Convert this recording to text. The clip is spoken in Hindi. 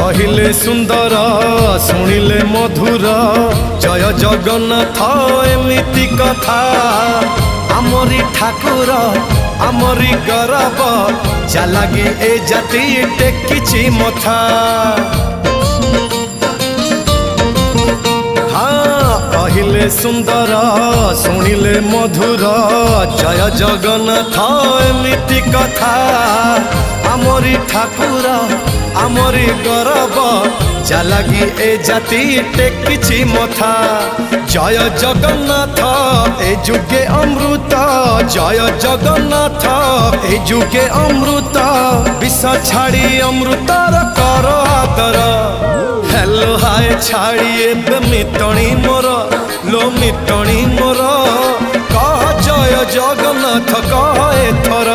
कहिले सुंदर शुणिले मधुर जय जगन्नाथ एमिति कथा आमरी ठाकुर आमरी गौरव जालागी ए जाति टेकिछि मथा। हाँ कहिले सुंदर शुणिले मधुर जय जगन्नाथ एमिति कथा आमरी ठाकुर आमरी गौरव जालागी ए जाति टेकिछि मथा। जय जगन्नाथ ए जुगे अमृत जय जगन्नाथ ए जुगे अमृत विष छाड़ी अमृतर कर आदर। हेलो हाय छाड़ी एबे मितणी मोर लो मितणी मोर कह जय जगन्नाथ कह एथर।